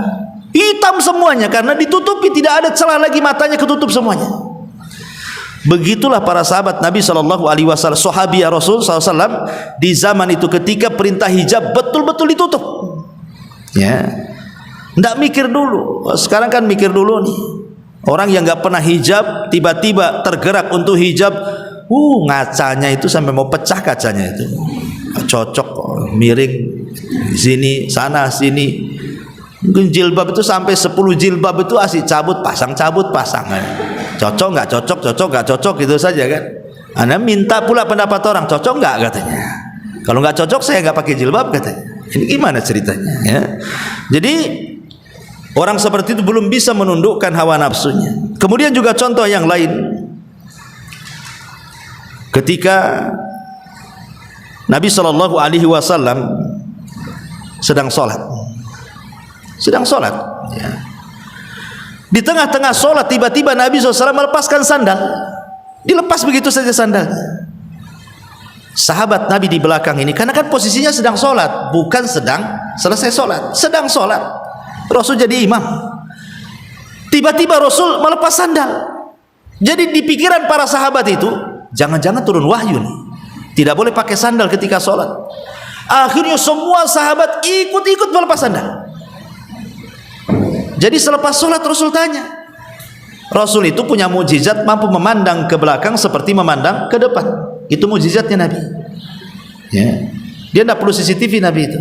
Hitam semuanya karena ditutupi, tidak ada celah lagi, matanya ketutup semuanya. Begitulah para sahabat Nabi SAW, sahabi Rasul SAW di zaman itu ketika perintah hijab betul-betul ditutup, ya. Tidak mikir dulu. Sekarang kan mikir dulu nih. Orang yang nggak pernah hijab tiba-tiba tergerak untuk hijab, ngacanya itu sampai mau pecah kacanya itu, cocok miring sini sana sini. Mungkin jilbab itu sampai 10 jilbab itu asik cabut pasang cocok nggak cocok gitu saja kan. Anda minta pula pendapat orang, cocok nggak katanya. Kalau nggak cocok saya nggak pakai jilbab katanya. Ini gimana ceritanya ya? Jadi orang seperti itu belum bisa menundukkan hawa nafsunya. Kemudian juga contoh yang lain, ketika Nabi SAW sedang sholat ya. Di tengah-tengah sholat tiba-tiba Nabi SAW melepaskan sandal, dilepas begitu saja sandalnya. Sahabat Nabi di belakang ini, karena kan posisinya sedang sholat, bukan sedang selesai sholat, sedang sholat. Rasul jadi imam, tiba-tiba Rasul melepas sandal. Jadi di pikiran para sahabat itu, jangan-jangan turun wahyu nih, tidak boleh pakai sandal ketika sholat. Akhirnya semua sahabat ikut-ikut melepas sandal. Jadi selepas sholat Rasul tanya. Rasul itu punya mukjizat, mampu memandang ke belakang seperti memandang ke depan. Itu mukjizatnya Nabi ya. Dia tidak perlu CCTV Nabi itu.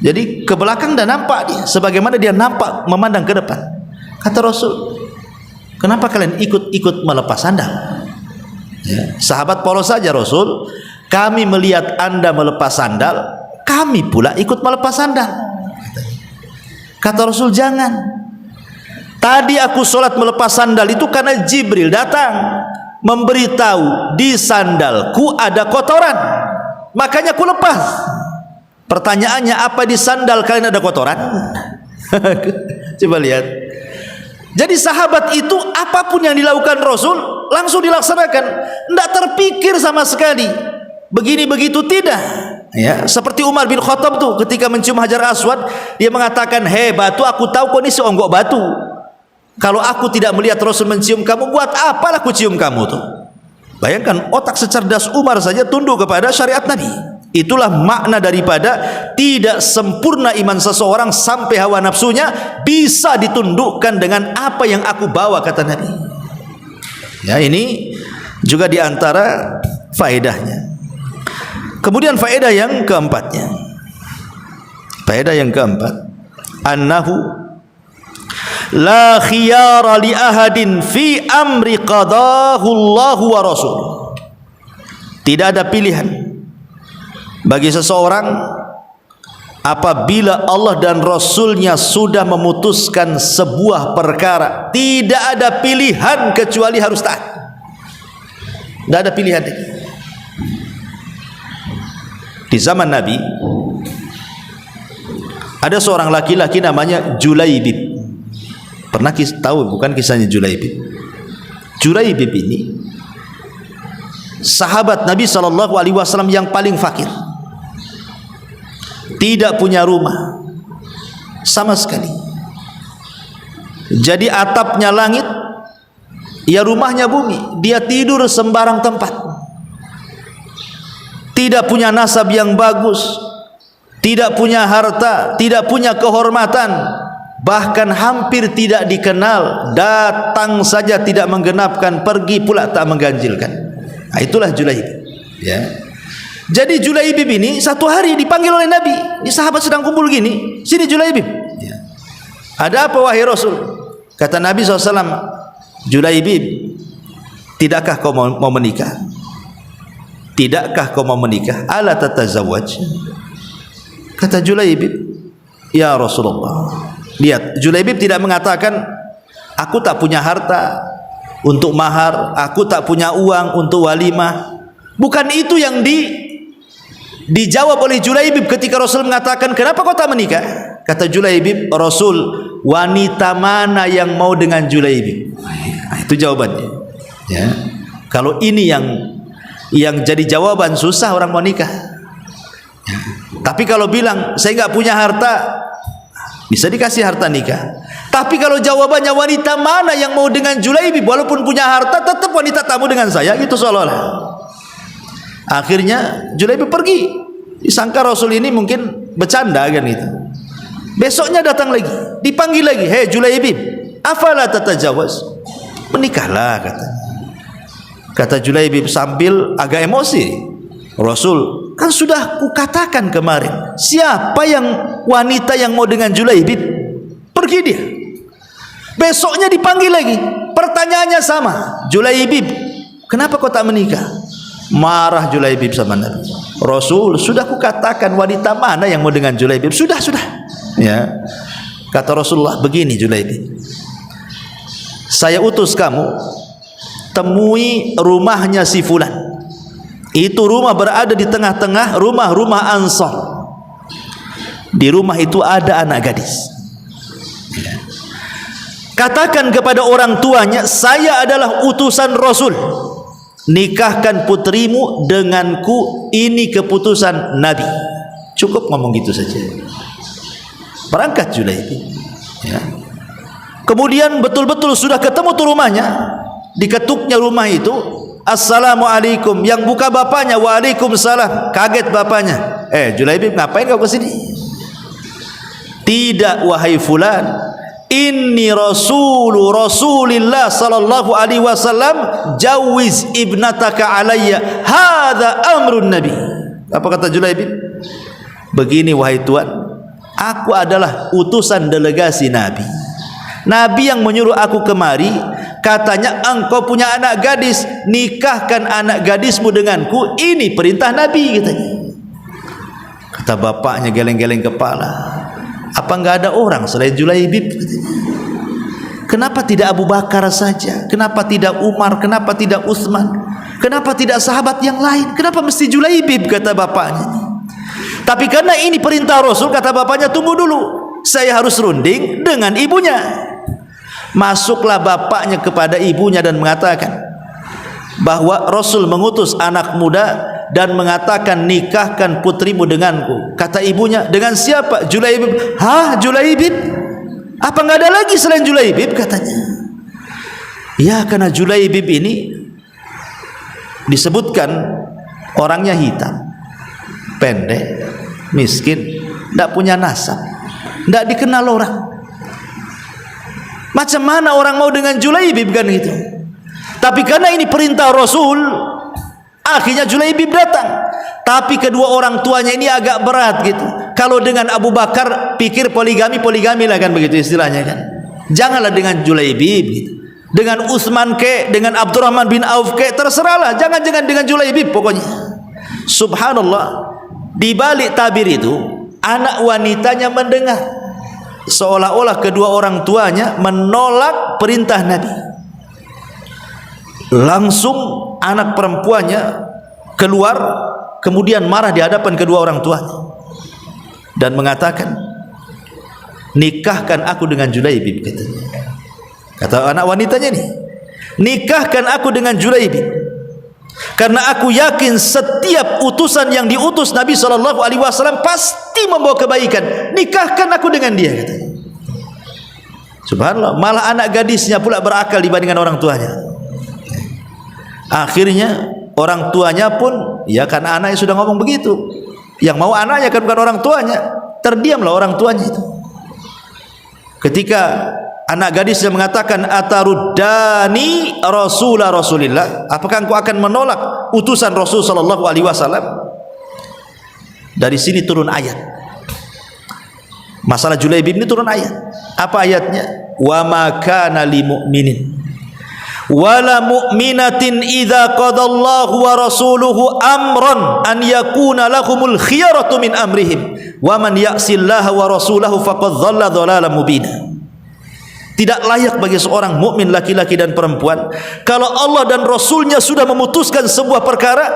Jadi ke belakang dan nampak dia, sebagaimana dia nampak memandang ke depan. Kata Rasul, kenapa kalian ikut-ikut melepas sandal ya. Sahabat polos saja, Rasul, kami melihat anda melepas sandal, kami pula ikut melepas sandal. Kata Rasul, jangan. Tadi aku sholat melepas sandal itu karena Jibril datang memberitahu di sandalku ada kotoran, makanya aku lepas. Pertanyaannya, apa di sandal kalian ada kotoran? Coba lihat. Jadi sahabat itu apapun yang dilakukan Rasul langsung dilaksanakan, tidak terpikir sama sekali begini begitu, tidak ya. Seperti Umar bin Khattab tuh ketika mencium Hajar Aswad, dia mengatakan, hei batu, aku tahu kau ini seonggok batu. Kalau aku tidak melihat Rasul mencium kamu, buat apalah aku cium kamu tuh. Bayangkan otak secerdas Umar saja tunduk kepada syariat Nabi. Itulah makna daripada tidak sempurna iman seseorang sampai hawa nafsunya bisa ditundukkan dengan apa yang aku bawa, kata Nabi. Ya, ini juga diantara faedahnya. Kemudian faedah yang keempatnya, faedah yang keempat, annahu la khiyara li ahadin fi amri qadahu Allahu wa rasul. Tidak ada pilihan bagi seseorang apabila Allah dan Rasulnya sudah memutuskan sebuah perkara. Tidak ada pilihan kecuali harus taat. Tidak ada pilihan. Di zaman Nabi ada seorang laki-laki namanya Julaibib. Pernah tahu bukan kisahnya Julaibib? Julaibib ini sahabat Nabi SAW yang paling fakir, tidak punya rumah sama sekali. Jadi atapnya langit, ya rumahnya bumi. Dia tidur sembarang tempat. Tidak punya nasab yang bagus, tidak punya harta, tidak punya kehormatan, bahkan hampir tidak dikenal. Datang saja tidak menggenapkan, pergi pula tak mengganjilkan. Nah, itulah Julaibib ya. Jadi Julaibib ini satu hari dipanggil oleh Nabi. Ini sahabat sedang kumpul gini, sini Julaibib ya. Ada apa wahai Rasul? Kata Nabi SAW, Julaibib, tidakkah kau mau menikah? Tidakkah kau mau menikah? Ala tatazawwaj? Kata Julaibib, ya Rasulullah. Lihat, Julaibib tidak mengatakan aku tak punya harta untuk mahar, aku tak punya uang untuk walimah. Bukan itu yang dijawab oleh Julaibib ketika Rasul mengatakan, kenapa kau tak menikah? Kata Julaibib, Rasul, wanita mana yang mau dengan Julaibib? Nah, itu jawabannya ya. Kalau ini yang jadi jawaban, susah orang mau nikah ya. Tapi kalau bilang saya nggak punya harta, bisa dikasih harta nikah. Tapi kalau jawabannya wanita mana yang mau dengan Julaibib, walaupun punya harta tetap wanita tamu dengan saya, gitu seolah-olah. Akhirnya Julaibib pergi. Disangka Rasul ini mungkin bercanda kan itu. Besoknya datang lagi, dipanggil lagi, hei Julaibib, afala tatajawaz? Menikahlah, kata Julaibib sambil agak emosi. Rasul, Kan sudah kukatakan kemarin, siapa yang wanita yang mau dengan Julaibib, pergi dia. Besoknya dipanggil lagi, pertanyaannya sama. Julaibib, kenapa kau tak menikah? Marah Julaibib sama Nabi. Rasul, sudah kukatakan wanita mana yang mau dengan Julaibib? Sudah. Ya. Kata Rasulullah, begini Julaibib, saya utus kamu temui rumahnya si fulan. Itu rumah berada di tengah-tengah rumah-rumah Ansar. Di rumah itu ada anak gadis. Katakan kepada orang tuanya, saya adalah utusan Rasul. Nikahkan putrimu denganku, ini keputusan Nabi. Cukup ngomong gitu saja. Berangkat Julaibib. Ya. Kemudian betul-betul sudah ketemu tuh rumahnya. Diketuknya rumah itu, Assalamualaikum. Yang buka bapaknya, Waalaikumsalam. Kaget bapaknya. Julaibib, ngapain kau kesini? Tidak wahai fulan, inni Rasulillah sallallahu alaihi wasallam, jawiz ibnataka alayya, hadza amrun nabi. Apa kata Julaibib? Begini wahai Tuan, aku adalah utusan delegasi Nabi. Nabi yang menyuruh aku kemari, katanya engkau punya anak gadis, nikahkan anak gadismu denganku, ini perintah Nabi katanya. Kata bapaknya geleng-geleng kepala, apa enggak ada orang selain Julaibib katanya? Kenapa tidak Abu Bakar saja? Kenapa tidak Umar? Kenapa tidak Utsman? Kenapa tidak sahabat yang lain? Kenapa mesti Julaibib? Kata bapaknya. Tapi karena ini perintah Rasul, kata bapaknya, tunggu dulu, saya harus runding dengan ibunya. Masuklah bapaknya kepada ibunya dan mengatakan bahwa Rasul mengutus anak muda dan mengatakan nikahkan putrimu denganku. Kata ibunya, dengan siapa? Julaibib. Hah, Julaibib? Apa enggak ada lagi selain Julaibib? Katanya. Ya, karena Julaibib ini disebutkan orangnya hitam, pendek, miskin, tidak punya nasab, tidak dikenal orang. Macam mana orang mau dengan Julaibib kan gitu? Tapi karena ini perintah Rasul, akhirnya Julaibib datang. Tapi kedua orang tuanya ini agak berat gitu. Kalau dengan Abu Bakar pikir poligami lah kan, begitu istilahnya kan. Janganlah dengan Julaibib gitu. Dengan Utsman ke, dengan Abdurrahman bin Auf ke, terserahlah. Jangan dengan Julaibib pokoknya. Subhanallah, di balik tabir itu anak wanitanya mendengar, seolah-olah kedua orang tuanya menolak perintah Nabi. Langsung anak perempuannya keluar, kemudian marah di hadapan kedua orang tuanya dan mengatakan, nikahkan aku dengan Julaibib katanya. Kata anak wanitanya ini, nikahkan aku dengan Julaibib, karena aku yakin setiap utusan yang diutus Nabi SAW pasti membawa kebaikan. Nikahkan aku dengan dia katanya. Subhanallah, malah anak gadisnya pula berakal dibandingkan orang tuanya. Akhirnya orang tuanya pun, ya karena anaknya sudah ngomong begitu, yang mau anaknya kan bukan orang tuanya, terdiamlah orang tuanya itu. Ketika anak gadisnya mengatakan, ataruddani Rasulillah, apakah engkau akan menolak utusan Rasul sallallahu alaihi wasallam? Dari sini turun ayat. Masalah Julaibib ini turun ayat. Apa ayatnya? Wa ma kana lil mu'minin wala mu'minatin idza qadallahu wa rasuluhu amran an yakuna lahumul khiyaratu min amrihim wa man ya'sillaha wa rasulahu faqad dhalla dhalalan mubina. Tidak layak bagi seorang mukmin laki-laki dan perempuan, kalau Allah dan Rasulnya sudah memutuskan sebuah perkara,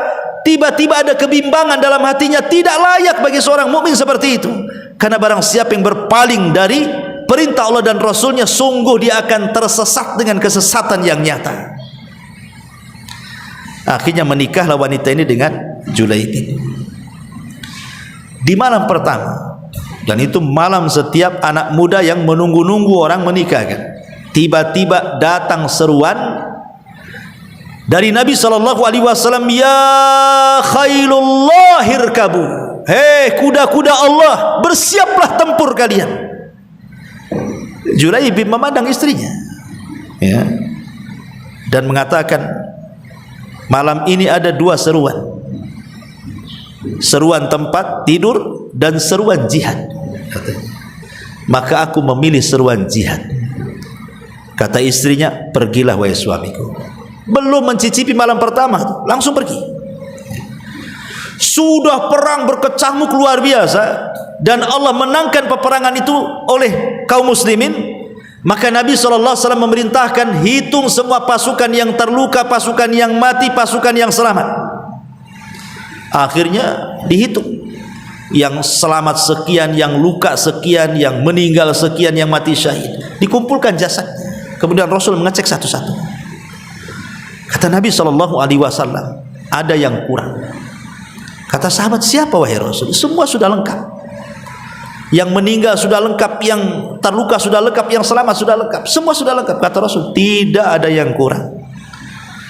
tiba-tiba ada kebimbangan dalam hatinya. Tidak layak bagi seorang mukmin seperti itu. Karena barang siapa yang berpaling dari perintah Allah dan Rasulnya, sungguh dia akan tersesat dengan kesesatan yang nyata. Akhirnya menikahlah wanita ini dengan Julaibib di malam pertama. Dan itu malam setiap anak muda yang menunggu-nunggu orang menikahkan. Tiba-tiba datang seruan dari Nabi SAW, ya khailullah irkabu, hei kuda-kuda Allah, bersiaplah tempur kalian. Julaibib memandang istrinya, ya, dan mengatakan, malam ini ada dua seruan. seruan tempat tidur dan seruan jihad. Maka aku memilih seruan jihad. Kata istrinya, pergilah wahai suamiku. Belum mencicipi malam pertama, langsung pergi. Sudah perang berkecamuk luar biasa, dan Allah menangkan peperangan itu oleh kaum muslimin. Maka Nabi SAW memerintahkan, hitung semua pasukan yang terluka, pasukan yang mati, pasukan yang selamat. Akhirnya dihitung, yang selamat sekian, yang luka sekian, yang meninggal sekian, yang mati syahid. Dikumpulkan jasad. Kemudian Rasul mengecek satu-satu. Kata Nabi SAW, ada yang kurang. Kata sahabat, siapa wahai Rasul? Semua sudah lengkap. Yang meninggal sudah lengkap, yang terluka sudah lengkap, yang selamat sudah lengkap. Semua sudah lengkap. Kata Rasul, tidak ada yang kurang.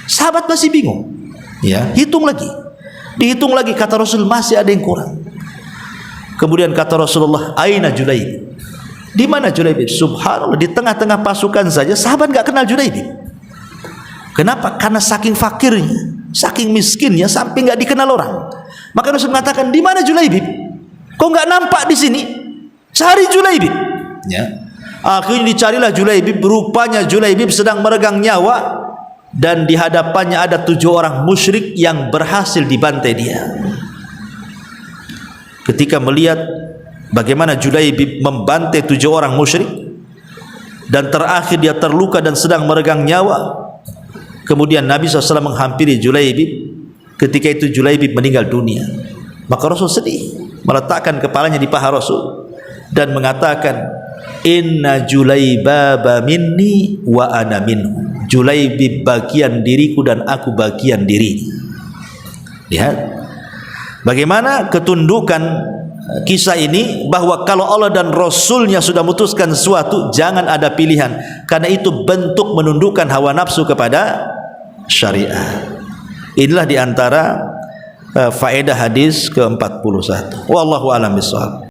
Sahabat masih bingung. Ya, hitung lagi. Dihitung lagi, kata Rasul, masih ada yang kurang. Kemudian kata Rasulullah, aina Julaibib? Di mana Julaibib? Subhanallah, di tengah-tengah pasukan saja sahabat enggak kenal Julaibib. Kenapa? Karena saking fakirnya, saking miskinnya sampai enggak dikenal orang. Maka Rasul mengatakan, di mana Julaibib? Kok enggak nampak di sini? Cari Julaibib. Ya. Akhirnya dicarilah Julaibib. Rupanya Julaibib sedang meregang nyawa, dan di hadapannya ada 7 orang musyrik yang berhasil dibantai dia. Ketika melihat bagaimana Julaibib membantai 7 orang musyrik, dan terakhir dia terluka dan sedang meregang nyawa, kemudian Nabi SAW menghampiri Julaibib. Ketika itu Julaibib meninggal dunia. Maka Rasul sedih, meletakkan kepalanya di paha Rasul dan mengatakan, inna Julaibaba minni wa ana minhu. Julaibib bagian diriku dan aku bagian dirinya. Lihat bagaimana ketundukan kisah ini, bahwa kalau Allah dan Rasulnya sudah memutuskan sesuatu, jangan ada pilihan, karena itu bentuk menundukkan hawa nafsu kepada syariat. Inilah diantara faedah hadis ke-41. Wallahu a'lam bishawab.